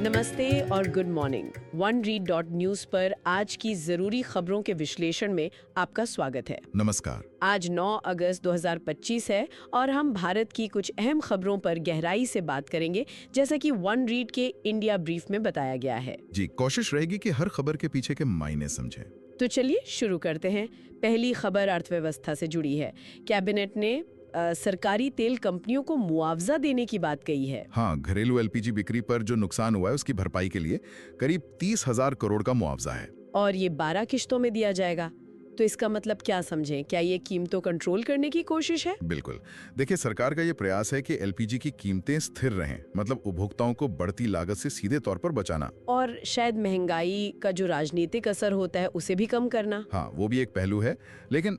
नमस्ते और good morning. One read dot news पर आज की जरूरी खबरों के विश्लेषण में आपका स्वागत है। नमस्कार। आज 9 अगस्त 2025 है और हम भारत की कुछ अहम खबरों पर गहराई से बात करेंगे, जैसा कि वन रीड के इंडिया ब्रीफ में बताया गया है। जी, कोशिश रहेगी कि हर खबर के पीछे के मायने समझें। तो चलिए शुरू करते हैं। पहली खबर अर्थव्यवस्था से जुड़ी है। कैबिनेट ने सरकारी तेल कंपनियों को मुआवजा देने की बात कही है। हाँ, घरेलू एलपीजी बिक्री पर जो नुकसान हुआ है उसकी भरपाई के लिए करीब 30,000 करोड़ का मुआवजा है। और ये 12 किश्तों में दिया जाएगा। तो इसका मतलब क्या समझें? क्या ये कीमतों कंट्रोल करने की कोशिश है? बिल्कुल। देखिए, सरकार का ये प्रयास है कि एलपीजी की कीमतें स्थिर रहें, मतलब उपभोक्ताओं को बढ़ती लागत से सीधे तौर पर बचाना। और शायद महंगाई का जो राजनीतिक असर होता है उसे भी कम करना। हाँ, वो भी एक पहलू है, लेकिन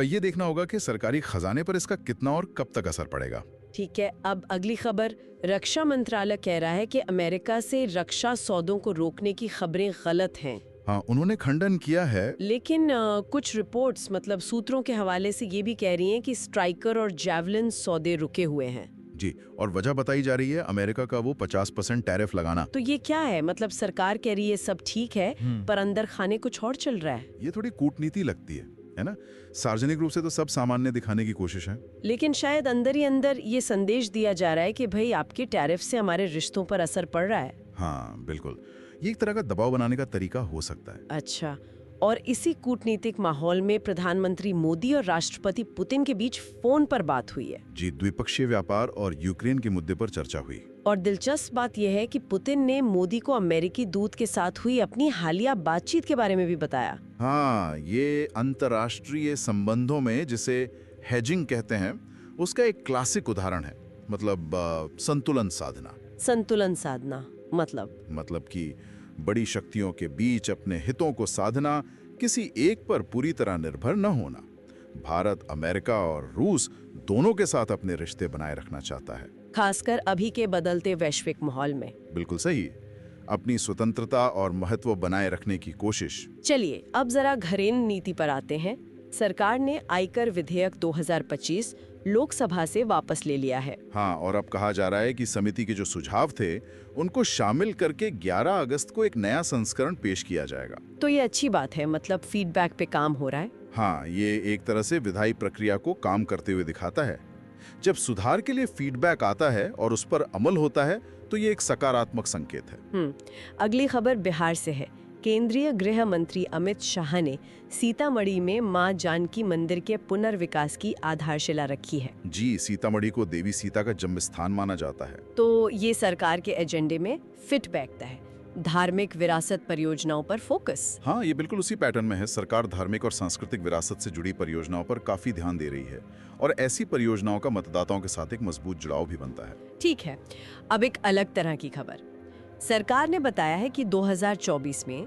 ये देखना होगा कि सरकारी खजाने पर इसका कितना और कब तक असर पड़ेगा। ठीक है, अब अगली खबर। रक्षा मंत्रालय कह रहा है कि अमेरिका से रक्षा सौदों को रोकने की खबरें गलत हैं। हाँ, उन्होंने खंडन किया है। लेकिन कुछ रिपोर्ट्स, मतलब सूत्रों के हवाले से ये भी कह रही हैं कि स्ट्राइकर और जैवलिन सौदे रुके हुए हैं। जी, और वजह बताई जा रही है अमेरिका का वो 50% टैरिफ लगाना। तो ये क्या है? मतलब सरकार कह रही है सब ठीक है, पर अंदर खाने कुछ और चल रहा है। ये थोड़ी कूटनीति लगती है ना? सार्वजनिक रूप से तो सब सामान्य दिखाने की कोशिश है, लेकिन शायद अंदर ही अंदर ये संदेश दिया जा रहा है कि भाई आपके टैरिफ से हमारे रिश्तों पर असर पड़ रहा है। हाँ बिल्कुल, ये एक तरह का दबाव बनाने का तरीका हो सकता है। अच्छा, और इसी कूटनीतिक माहौल में प्रधानमंत्री मोदी और राष्ट्रपति पुतिन के बीच फोन पर बात हुई है। जी, द्विपक्षीय व्यापार और यूक्रेन के मुद्दे पर चर्चा हुई। और दिलचस्प बात यह है कि पुतिन ने मोदी को अमेरिकी दूत के साथ हुई अपनी हालिया बातचीत के बारे में भी बताया। हाँ, ये अंतर्राष्ट्रीय संबंधों में जिसे हेजिंग कहते हैं उसका एक क्लासिक उदाहरण है। मतलब संतुलन साधना। संतुलन साधना मतलब कि बड़ी शक्तियों के बीच अपने हितों को साधना, किसी एक पर पूरी तरह निर्भर न होना। भारत, अमेरिका और रूस दोनों के साथ अपने रिश्ते बनाए रखना चाहता है, खासकर अभी के बदलते वैश्विक माहौल में। बिल्कुल सही। अपनी स्वतंत्रता और महत्व बनाए रखने की कोशिश। चलिए अब जरा घरेलू नीति पर आते हैं। सरकार ने आयकर विधेयक 2025 लोकसभा से वापस ले लिया है। हाँ, और अब कहा जा रहा है कि समिति के जो सुझाव थे उनको शामिल करके 11 अगस्त को एक नया संस्करण पेश किया जाएगा। तो ये अच्छी बात है, मतलब फीडबैक पे काम हो रहा है। हाँ, ये एक तरह से विधायी प्रक्रिया को काम करते हुए दिखाता है। जब सुधार के लिए फीडबैक आता है और उस पर अमल होता है तो ये एक सकारात्मक संकेत है। अगली खबर बिहार से है। केंद्रीय गृह मंत्री अमित शाह ने सीतामढ़ी में मां जानकी मंदिर के पुनर्विकास की आधारशिला रखी है। जी, सीतामढ़ी को देवी सीता का जन्म स्थान माना जाता है। तो ये सरकार के एजेंडे में फिट बैठता है। धार्मिक विरासत परियोजनाओं पर फोकस। हाँ, ये बिल्कुल उसी पैटर्न में है। सरकार धार्मिक और सांस्कृतिक विरासत से जुड़ी परियोजनाओं पर काफी ध्यान दे रही है और ऐसी परियोजनाओं का मतदाताओं के साथ एक मजबूत जुड़ाव भी बनता है। ठीक है, अब एक अलग तरह की खबर। सरकार ने बताया है कि 2024 में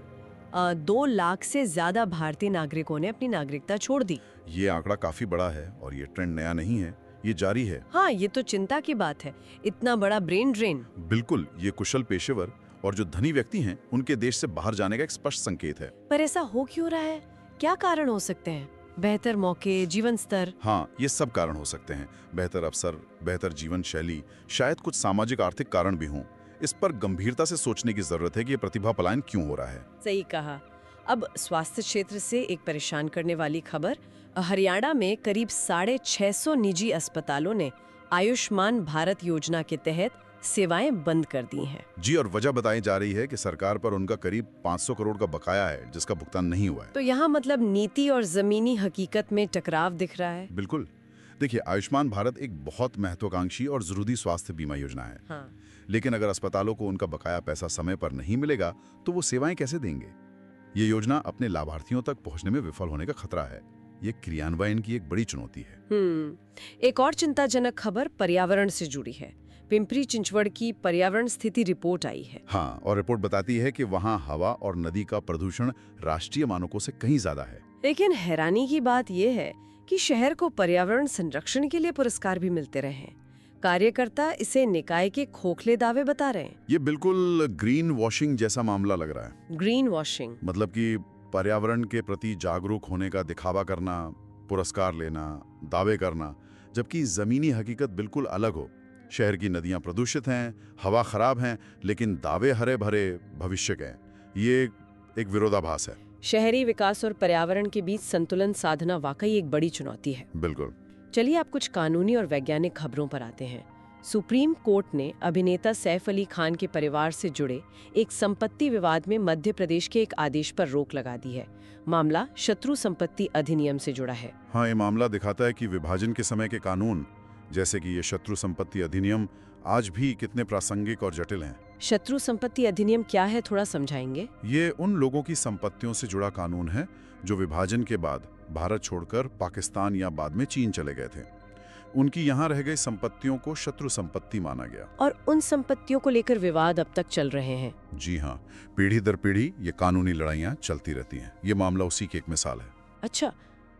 2 लाख से ज्यादा भारतीय नागरिकों ने अपनी नागरिकता छोड़ दी। ये आंकड़ा काफी बड़ा है और ये ट्रेंड नया नहीं है, ये जारी है। हाँ, ये तो चिंता की बात है। इतना बड़ा ब्रेन ड्रेन। बिल्कुल, ये कुशल पेशेवर और जो धनी व्यक्ति हैं उनके देश से बाहर जाने का एक स्पष्ट संकेत है। पर ऐसा हो क्यों रहा है? क्या कारण हो सकते हैं? बेहतर मौके, जीवन स्तर? हाँ, ये सब कारण हो सकते हैं। बेहतर अवसर, बेहतर जीवन शैली, शायद कुछ सामाजिक आर्थिक कारण भी हों। इस पर गंभीरता से सोचने की जरूरत है कि ये प्रतिभा पलायन क्यों हो रहा है। सही कहा। अब स्वास्थ्य क्षेत्र से एक परेशान करने वाली खबर। हरियाणा में करीब 650 निजी अस्पतालों ने आयुष्मान भारत योजना के तहत सेवाएं बंद कर दी हैं। जी, और वजह बताई जा रही है कि सरकार पर उनका करीब 500 करोड़ का बकाया है जिसका भुगतान नहीं हुआ है। तो यहाँ मतलब नीति और जमीनी हकीकत में टकराव दिख रहा है। बिल्कुल। देखिए, आयुष्मान भारत एक बहुत महत्वाकांक्षी और जरूरी स्वास्थ्य बीमा योजना है। हाँ। लेकिन अगर अस्पतालों को उनका बकाया पैसा समय पर नहीं मिलेगा तो वो सेवाएं कैसे देंगे? ये योजना अपने लाभार्थियों तक पहुंचने में विफल होने का खतरा है। ये क्रियान्वयन की एक बड़ी चुनौती है। एक और चिंताजनक खबर पर्यावरण से जुड़ी है। पिंपरी चिंचवड़ की पर्यावरण स्थिति रिपोर्ट आई है। हाँ, और रिपोर्ट बताती है कि वहाँ हवा और नदी का प्रदूषण राष्ट्रीय मानकों से कहीं ज्यादा है। लेकिन हैरानी की बात यह है कि शहर को पर्यावरण संरक्षण के लिए पुरस्कार भी मिलते रहे हैं। कार्यकर्ता इसे निकाय के खोखले दावे बता रहे हैं। ये बिल्कुल ग्रीन वॉशिंग जैसा मामला लग रहा है। ग्रीन वॉशिंग मतलब कि पर्यावरण के प्रति जागरूक होने का दिखावा करना, पुरस्कार लेना, दावे करना, जबकि जमीनी हकीकत बिल्कुल अलग हो। शहर की नदियां प्रदूषित हैं, हवा खराब हैं, लेकिन दावे हरे भरे भविष्य के हैं। ये एक विरोधाभास है। शहरी विकास और पर्यावरण के बीच संतुलन साधना वाकई एक बड़ी चुनौती है। बिल्कुल। चलिए आप कुछ कानूनी और वैज्ञानिक खबरों पर आते हैं। सुप्रीम कोर्ट ने अभिनेता सैफ अली खान के परिवार से जुड़े एक संपत्ति विवाद में मध्य प्रदेश के एक आदेश पर रोक लगा दी है। मामला शत्रु संपत्ति अधिनियम से जुड़ा है। हाँ, ये मामला दिखाता है कि विभाजन के समय के कानून, जैसे कि ये शत्रु संपत्ति अधिनियम, आज भी कितने प्रासंगिक और जटिल हैं। शत्रु संपत्ति अधिनियम क्या है, थोड़ा समझाएंगे? ये उन लोगों की संपत्तियों से जुड़ा कानून है जो विभाजन के बाद भारत छोड़कर पाकिस्तान या बाद में चीन चले गए थे। उनकी यहाँ रह गई संपत्तियों को शत्रु संपत्ति माना गया। और उन संपत्तियों को लेकर विवाद अब तक चल रहे हैं। जी हाँ, पीढ़ी दर पीढ़ी ये कानूनी लड़ाइयाँ चलती रहती हैं। ये मामला उसी की एक मिसाल है। अच्छा,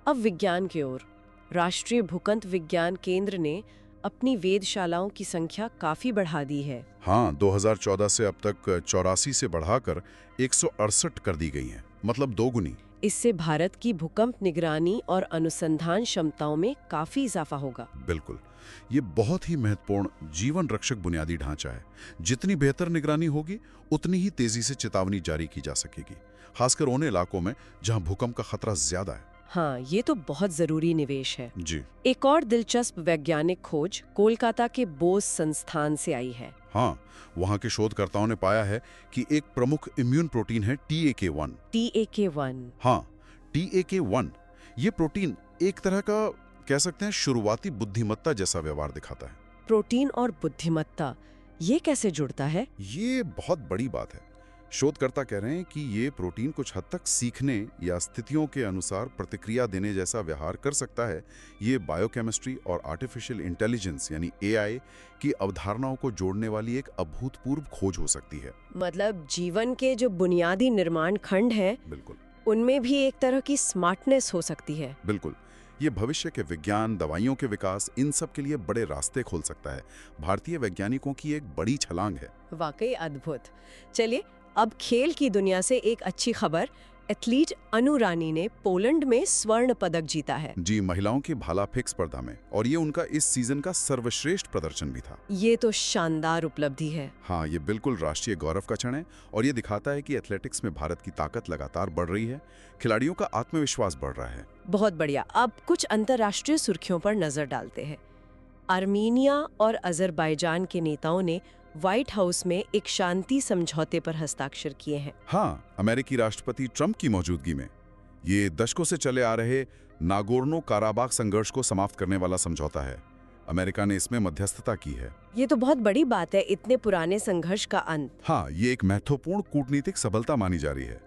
अब विज्ञान की ओर। राष्ट्रीय भूकंप विज्ञान केंद्र ने अपनी वेधशालाओं की संख्या काफी बढ़ा दी है। हाँ, 2014 से अब तक 84 से बढ़ाकर 168 कर दी गई हैं, मतलब 2 गुनी। इससे भारत की भूकंप निगरानी और अनुसंधान क्षमताओं में काफी इजाफा होगा। बिल्कुल, ये बहुत ही महत्वपूर्ण जीवन रक्षक बुनियादी ढांचा है। जितनी बेहतर निगरानी होगी, उतनी ही तेजी से चेतावनी जारी की जा सकेगी, खासकर उन इलाकों में जहां भूकंप का खतरा ज्यादा है। हाँ, ये तो बहुत जरूरी निवेश है। जी। एक और दिलचस्प वैज्ञानिक खोज कोलकाता के बोस संस्थान से आई है। हाँ, वहाँ के शोधकर्ताओं ने पाया है कि एक प्रमुख इम्यून प्रोटीन है TAK1। TAK1। हाँ, TAK1 ये प्रोटीन एक तरह का कह सकते हैं शुरुआती बुद्धिमत्ता जैसा व्यवहार दिखाता है। प्रोटीन और बुद्धिमत्ता, ये कैसे जुड़ता है? ये बहुत बड़ी बात है। शोधकर्ता कह रहे हैं कि ये प्रोटीन कुछ हद तक सीखने या स्थितियों के अनुसार प्रतिक्रिया देने जैसा व्यवहार कर सकता है। ये बायोकेमिस्ट्री और आर्टिफिशियल इंटेलिजेंस यानी AI की अवधारणाओं को जोड़ने वाली एक अभूतपूर्व खोज हो सकती है। मतलब जीवन के जो बुनियादी निर्माण खंड हैं, बिल्कुल, उनमें भी एक तरह की स्मार्टनेस हो सकती है। बिल्कुल। ये भविष्य के विज्ञान, दवाइयों के विकास, इन सब के लिए बड़े रास्ते खोल सकता है। भारतीय वैज्ञानिकों की एक बड़ी छलांग है। वाकई अद्भुत। चलिए अब खेल की दुनिया से एक अच्छी खबर। एथलीट अनु रानी ने पोलैंड में स्वर्ण पदक जीता है। जी, महिलाओं की भाला फेंक स्पर्धा में, और ये उनका इस सीजन का सर्वश्रेष्ठ प्रदर्शन भी था। ये तो शानदार उपलब्धि है। हाँ, ये बिल्कुल राष्ट्रीय गौरव का क्षण है, और ये दिखाता है कि एथलेटिक्स में भारत की ताकत लगातार बढ़ रही है। खिलाड़ियों का आत्मविश्वास बढ़ रहा है। बहुत बढ़िया। अब कुछ अंतर्राष्ट्रीय सुर्खियों पर नजर डालते हैं। आर्मीनिया और अजरबैजान के नेताओं ने व्हाइट हाउस में एक शांति समझौते पर हस्ताक्षर किए हैं। हाँ, अमेरिकी राष्ट्रपति ट्रंप की मौजूदगी में। ये दशकों से चले आ रहे नागोर्नो काराबाख संघर्ष को समाप्त करने वाला समझौता है। अमेरिका ने इसमें मध्यस्थता की है। ये तो बहुत बड़ी बात है, इतने पुराने संघर्ष का अंत। हाँ, ये एक महत्वपूर्ण कूटनीतिक सफलता मानी जा रही है।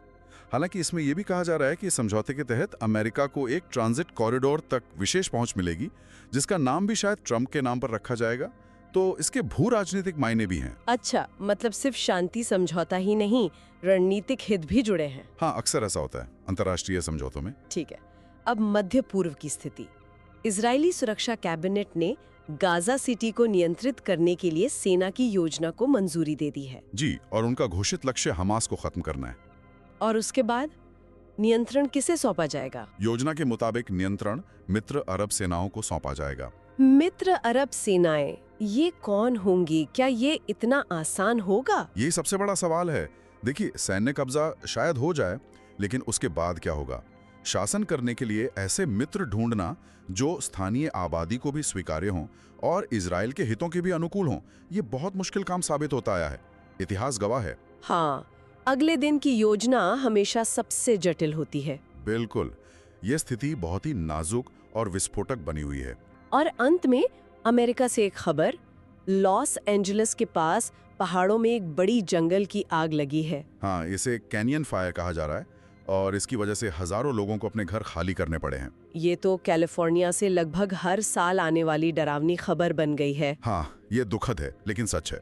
हालांकि इसमें यह भी कहा जा रहा है कि समझौते के तहत अमेरिका को एक ट्रांजिट कॉरिडोर तक विशेष पहुंच मिलेगी, जिसका नाम भी शायद ट्रंप के नाम पर रखा जाएगा। तो इसके भू राजनीतिक मायने भी हैं। अच्छा, मतलब सिर्फ शांति समझौता ही नहीं, रणनीतिक हित भी जुड़े हैं। हाँ, अक्सर ऐसा होता है अंतर्राष्ट्रीय समझौतों में। ठीक है, अब मध्य पूर्व की स्थिति। इजरायली सुरक्षा कैबिनेट ने गाजा सिटी को नियंत्रित करने के लिए सेना की योजना को मंजूरी दे दी है। जी, और उनका घोषित लक्ष्य हमास को खत्म करना है। और उसके बाद नियंत्रण किसे सौंपा जाएगा? योजना के मुताबिक नियंत्रण मित्र अरब सेनाओं को सौंपा जाएगा। मित्र अरब सेनाएं, ये कौन होंगी? क्या ये इतना आसान होगा? ये सबसे बड़ा सवाल है। देखिए, सैन्य कब्जा शायद हो जाए, लेकिन उसके बाद क्या होगा? शासन करने के लिए ऐसे मित्र ढूंढना जो स्थानीय आबादी को भी स्वीकार्य हों और इजराइल के हितों के भी अनुकूल हों, ये बहुत मुश्किल काम साबित होता आया है। इतिहास गवाह है। हाँ, अगले दिन की योजना हमेशा सबसे जटिल होती है। बिल्कुल, ये स्थिति बहुत ही नाजुक और विस्फोटक बनी हुई है। और अंत में अमेरिका से एक खबर। लॉस एंजलिस के पास पहाड़ों में एक बड़ी जंगल की आग लगी है। हाँ, इसे कैनियन फायर कहा जा रहा है, और इसकी वजह से हजारों लोगों को अपने घर खाली करने पड़े हैं। ये तो कैलिफोर्निया से लगभग हर साल आने वाली डरावनी खबर बन गई है। हाँ, ये दुखद है, लेकिन सच है।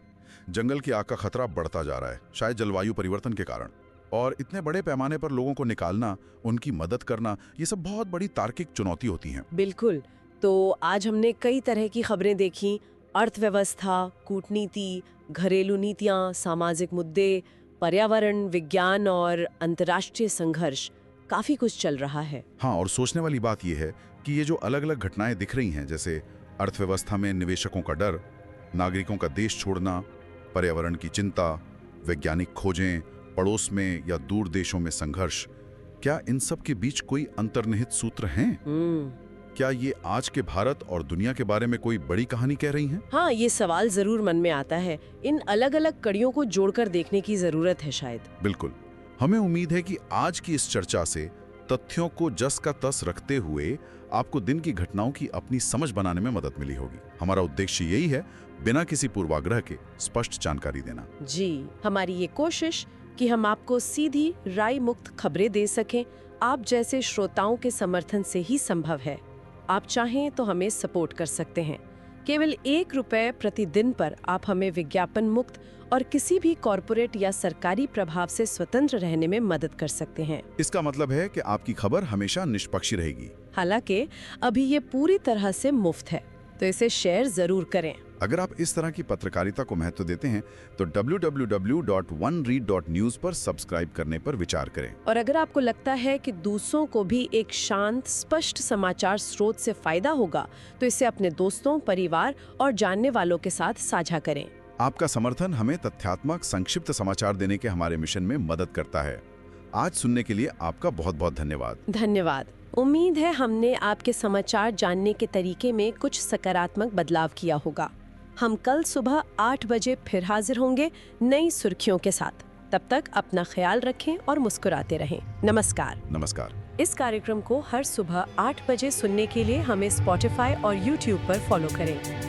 जंगल की आग का खतरा बढ़ता जा रहा है, शायद जलवायु परिवर्तन के कारण। और इतने बड़े पैमाने पर लोगों को निकालना, उनकी मदद करना, ये सब बहुत बड़ी तार्किक चुनौती होती हैं। बिल्कुल। तो आज हमने कई तरह की खबरें देखी। अर्थव्यवस्था, कूटनीति, घरेलू नीतियां, सामाजिक मुद्दे, पर्यावरण, विज्ञान और अंतर्राष्ट्रीय संघर्ष, काफी कुछ चल रहा है। हाँ, और सोचने वाली बात यह है कि ये जो अलग अलग घटनाएं दिख रही हैं, जैसे अर्थव्यवस्था में निवेशकों का डर, नागरिकों का देश छोड़ना, पर्यावरण की चिंता, वैज्ञानिक खोजें, पड़ोस में या दूर देशों में संघर्ष, क्या इन सब के बीच कोई अंतर्निहित सूत्र हैं? क्या ये आज के भारत और दुनिया के बारे में कोई बड़ी कहानी कह रही हैं? हाँ, ये सवाल जरूर मन में आता है। इन अलग-अलग कड़ियों को जोड़कर देखने की जरूरत है शायद। बिल्कुल। हमें उम्मीद है कि आज की इस चर्चा से तथ्यों को जस का तस रखते हुए आपको दिन की घटनाओं की अपनी समझ बनाने में मदद मिली होगी। हमारा उद्देश्य यही है, बिना किसी पूर्वाग्रह के स्पष्ट जानकारी देना। जी, हमारी ये कोशिश कि हम आपको सीधी राय मुक्त खबरें दे सकें, आप जैसे श्रोताओं के समर्थन से ही संभव है। आप चाहें तो हमें सपोर्ट कर सकते हैं। केवल ₹1 प्रतिदिन पर आप हमें विज्ञापन मुक्त और किसी भी कॉरपोरेट या सरकारी प्रभाव से स्वतंत्र रहने में मदद कर सकते हैं। इसका मतलब है कि आपकी खबर हमेशा निष्पक्ष रहेगी। हालांकि अभी ये पूरी तरह से मुफ्त है, तो इसे शेयर जरूर करें। अगर आप इस तरह की पत्रकारिता को महत्व देते हैं तो www.oneread.news पर सब्सक्राइब करने पर विचार करें। और अगर आपको लगता है कि दूसरों को भी एक शांत, स्पष्ट समाचार स्रोत से फायदा होगा, तो इसे अपने दोस्तों, परिवार और जानने वालों के साथ साझा करें। आपका समर्थन हमें तथ्यात्मक, संक्षिप्त समाचार देने के हमारे मिशन में मदद करता है। आज सुनने के लिए आपका बहुत बहुत धन्यवाद। धन्यवाद। उम्मीद है हमने आपके समाचार जानने के तरीके में कुछ सकारात्मक बदलाव किया होगा। हम कल सुबह 8 बजे फिर हाजिर होंगे नई सुर्खियों के साथ। तब तक अपना ख्याल रखें और मुस्कुराते रहें। नमस्कार। नमस्कार। इस कार्यक्रम को हर सुबह 8 बजे सुनने के लिए हमें Spotify और YouTube पर फॉलो करें।